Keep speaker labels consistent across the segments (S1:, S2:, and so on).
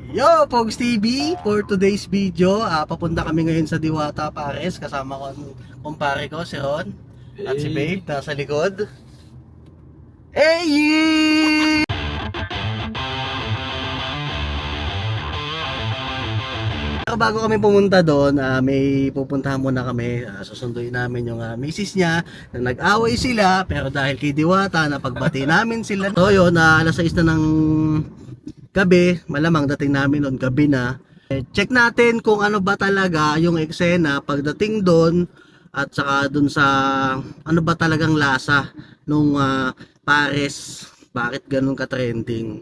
S1: Yo, Pogs TV! For today's video, papunta kami ngayon sa Diwata, Pares. Kasama ko ang kumpare ko, si Ron. At si Babe, nasa likod. Hey! Pero bago kami pumunta doon, may pupuntahan muna kami. Susunduin namin yung misis niya na nag-away sila. Pero dahil kay Diwata, napagbati namin sila. So yun, alas 6 na ng gabi, malamang dating namin noon gabi na. Check natin kung ano ba talaga yung eksena pagdating doon at saka doon sa ano ba talagang lasa nung Pares. Bakit ganun ka-trending?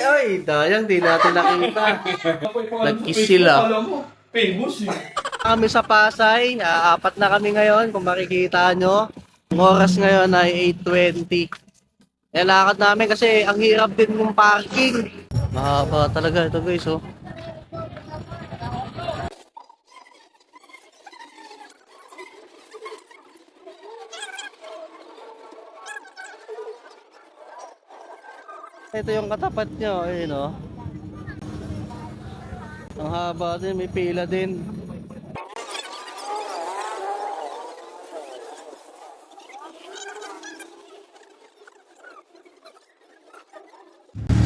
S1: Ay, dayang di natin nakita. Nag-kiss sila.
S2: Famous eh.
S1: Kami sa Pasay, apat na kami ngayon kung makikita nyo. Ang oras ngayon ay 8:20. Lakad namin kasi ang hirap din ng parking. Mahaba talaga ito guys, oh. Ito yung katapat nyo, ayun oh. Ang haba din, may pila din.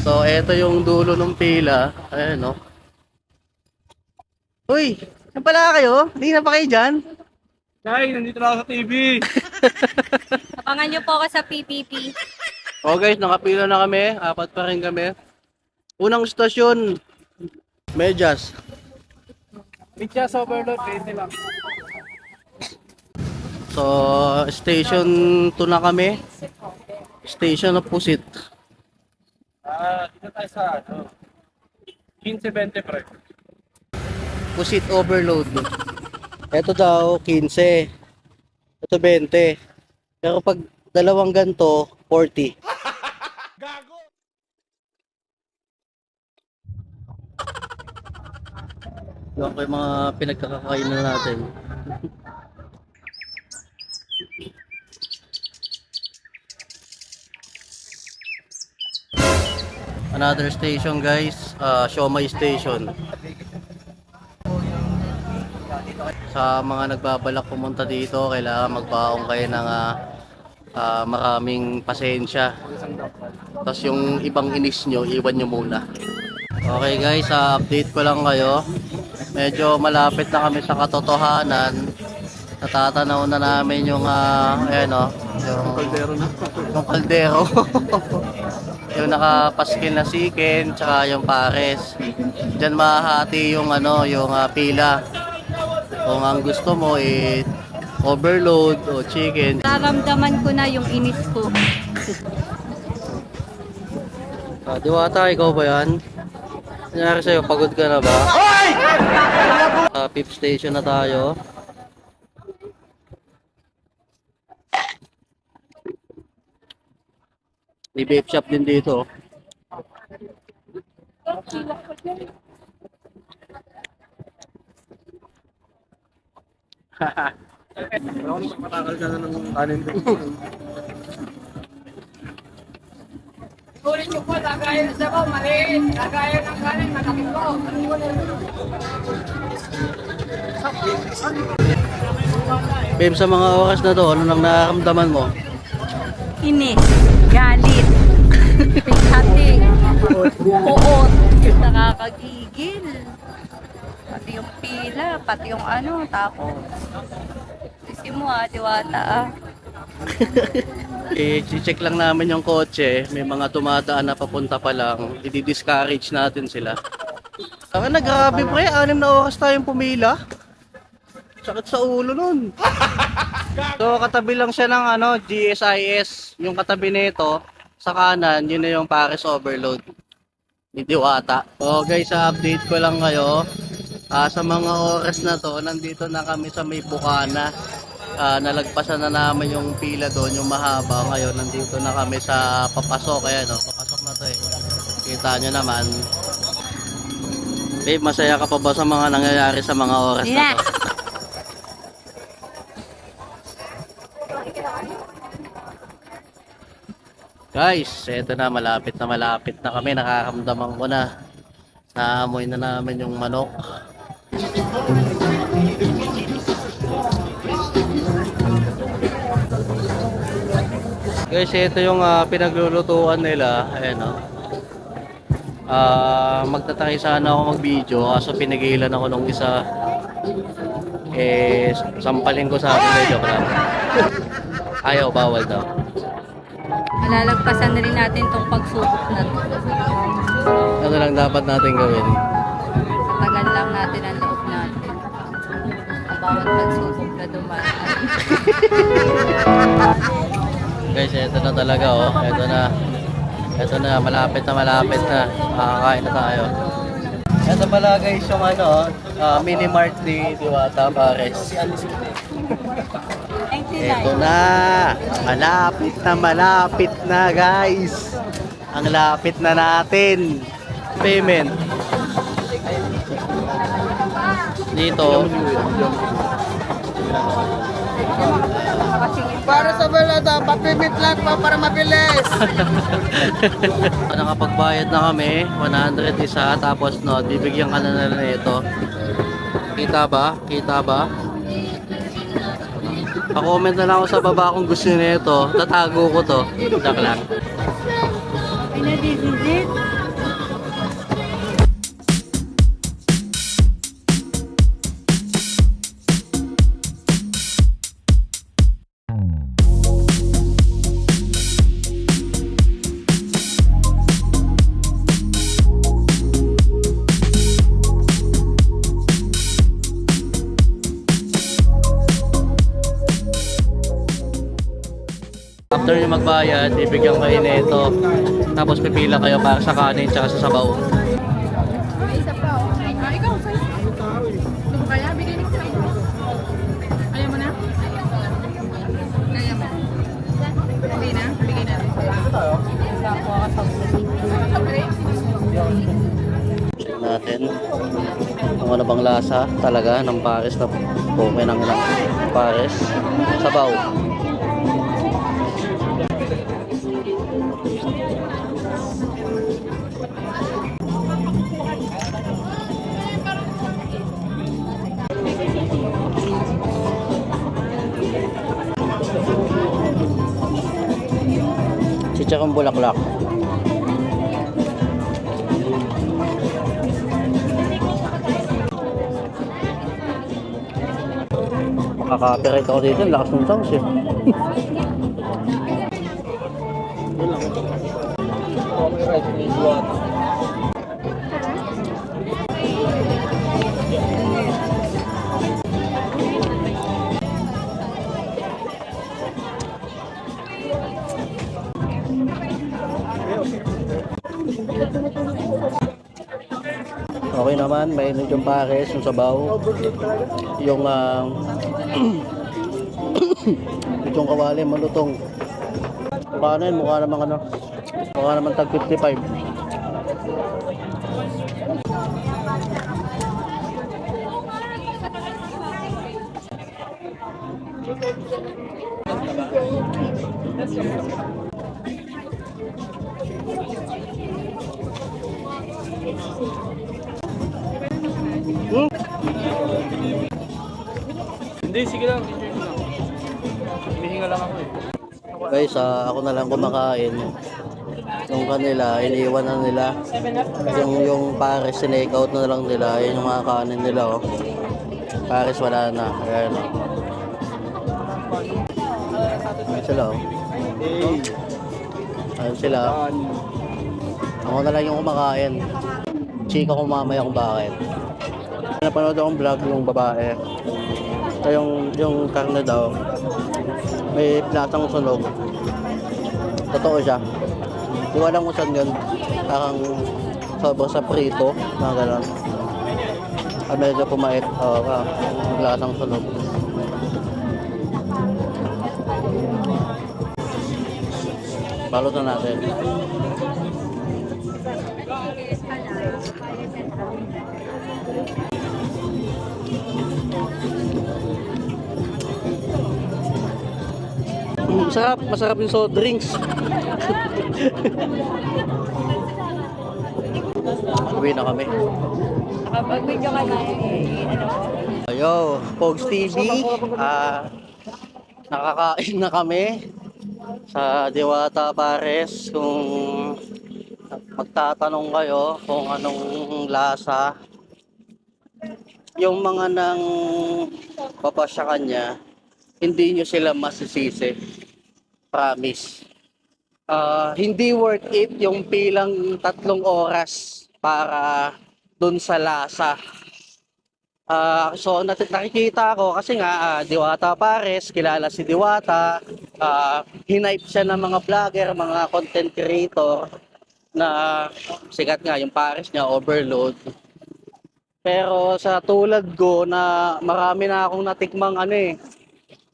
S1: So, ito yung dulo ng pila. Ayan, no? Uy! Saan pala kayo? Hindi na pa kayo dyan?
S2: Nay, nandito na ako sa TV.
S3: Abangan niyo po ako sa PPP.
S1: Oh guys, nakapila na kami. Apat pa rin kami. Unang stasyon, Medyas.
S2: Medyas overload, 20 lang.
S1: So, station 2 na kami. Station of Pusit.
S2: Dito tayo sa 15-20 pre.
S1: Pusit overload. Ito daw, 15. Ito, 20. Pero pag dalawang ganito, 40.
S2: Gago!
S1: Yung yung mga pinagkakakainan natin. Another station guys, Siomai Station. Sa mga nagbabalak pumunta dito, kailangan magbaong kayo ng maraming pasensya. Tapos yung ibang inis nyo, iwan nyo muna. Okay guys, update ko lang kayo. Medyo malapit na kami sa katotohanan. Natatanaw na namin yung ayan o, yung kaldero na. Yung kaldero. Yung nakapaskil na chicken tsaka yung pares. Diyan mahahati yung yung pila. Kung ang gusto mo overload o chicken.
S3: Nararamdaman ko na yung inis ko.
S1: Diwata, ikaw ba yan? Nangyari sa'yo, pagod ka na ba? Fifth station na tayo. May vape shop din dito.
S2: Matakal ka na ng kanin doon.
S4: Ulit yung po, lagayan sa ko, maliit. Lagayan ng kanin, malaki po.
S1: Babe, sa mga oras na to, ano nang nararamdaman mo?
S3: Inis, galit, pighati, uot, nakakagigil. Pati yung pila, pati yung tapos. Kasi mo Diwata
S1: I-check lang namin yung kotse. May mga tumadaan na papunta pa lang. I-discourage natin sila. Grabe pre, 6 na oras tayong pumila. Sakit sa ulo nun. So katabi lang siya ng GSIS. Yung katabi nito, sa kanan, yun na yung Pares Overload ni Diwata. So guys, update ko lang kayo. Sa mga oras na to, nandito na kami sa may Bukana. Nalagpasan na namin yung pila doon, yung mahaba. Ngayon, nandito na kami sa papasok. Ayan, papasok na to eh. Kita nyo naman. Babe, masaya ka pa ba sa mga nangyayari sa mga oras na to? Guys, eto na, malapit na kami. Nakakamdaman ko na. Naamoy na namin yung manok. Guys, ito yung pinaglulutuan nila. Ayan o. Magtatry sana ako mag-video kaso pinigilan ako nung isa. Sampalin ko sa akin. Joke lang. Ayaw, bawal daw.
S3: Malalagpasan na rin natin tong pagsubok na to.
S1: Ano lang dapat natin gawin?
S3: Tagal lang natin ang loob natin. Ang bawat pagsubok na dumaan.
S1: Guys, ito na talaga oh. Ito na. Ito na, malapit na. Makakain na tayo. Ito pala guys yung mini mart ni Diwata Pares. Ito na. Malapit na guys. Ang lapit na natin. Payment. Dito.
S2: Para sa balada, papimit lang pa para mabilis.
S1: Nakapagbayad na kami, 100 isa, tapos no, bibigyan ka na nila nito. Kita ba? Pa-comment na lang ako sa baba kung gusto niyo nito. Tatago ko to. Joke lang.
S3: Pinadidisit.
S1: After nyo magbayad, bibigyan kayo nito. Tapos pipila kayo para sa kanin tsaka sa sabaw.
S4: Isa pa. Ikaw, sa'yo. Gusto mo kaya? Bigay mo sa'yo. Ayaw mo na? Kaya mo. Hindi na? Bigay natin.
S1: Check natin kung ano bang lasa talaga ng pares na buke ng pares. Sabaw. Chichakong bulaklak. Makaka-copyright ako dito, ang lakas ng sounds eh. Okay naman, mainit yung pares, yung sabaw, yung yung kawali, malutong. Mukha na yun, mukha naman tag 55.
S2: Hindi, sige lang. Enjoy mo lang. Humihinga lang ako eh.
S1: Guys, ako na lang kumakain. Yung kanila, iniiwan na nila. Yung pares, sinake out na lang nila. Yun yung mga kanin nila, oh. Pares, wala na. Ayan, oh. Ayan sila, oh. Ayan sila. Ako na lang yung kumakain. Chika ko mamaya kung bakit. Napanood akong vlog yung babae. Ito yung karne daw. May platang sunog. Totoo siya. Hindi ko alam kung saan yun. Parang sobrang sa prito. Mga gano'n. Medyo pumait. Oo ka. May platang sunog. Balot na natin. Masarap yung soft drinks. Uwi na kami.
S3: Nakapag-video ka na ano ko.
S1: Ayo, Pogs TV. Nakakain na kami sa Diwata Pares. Kung magtatanong kayo kung anong lasa, yung mga nang papasya kanya, hindi nyo sila masisisi. Promise. Hindi worth it yung pilang 3 oras para dun sa lasa. So nakikita ko kasi nga Diwata Pares, kilala si Diwata, hinipe siya ng mga vlogger, mga content creator na sikat nga yung Pares niya, overload. Pero sa tulad ko na marami na akong natikmang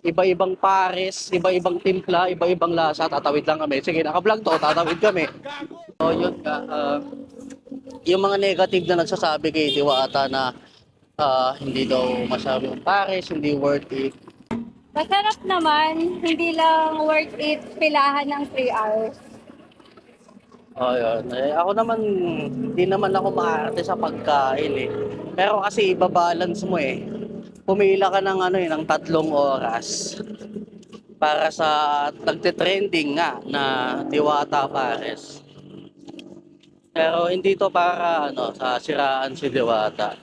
S1: iba-ibang Pares, iba-ibang timpla, iba-ibang lasa, tatawid lang kami. Sige, naka-vlog to, tatawid kami. So yun nga, yung mga negative na nagsasabi kay Diwata na hindi daw masabi yung Pares, hindi worth it.
S3: Masarap naman, hindi lang worth it pilahan ng 3 hours.
S1: Yun. Ako naman, hindi naman ako maarte sa pagkain eh. Pero kasi ibabalance mo eh. Pumila ka ng ng 3 oras para sa nagte-trending nga na Diwata Pares. Pero hindi to para sa siraan si Diwata.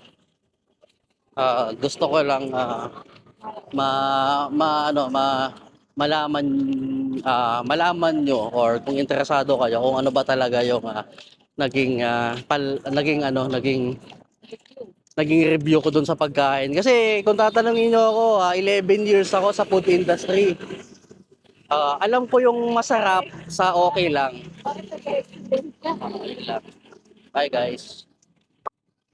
S1: Gusto ko lang malaman nyo or kung interesado kayo kung ano ba talaga yung naging review ko dun sa pagkain. Kasi kung tatanungin nyo ako, 11 years ako sa food industry. Alam ko yung masarap sa okay lang. Okay lang. Bye guys.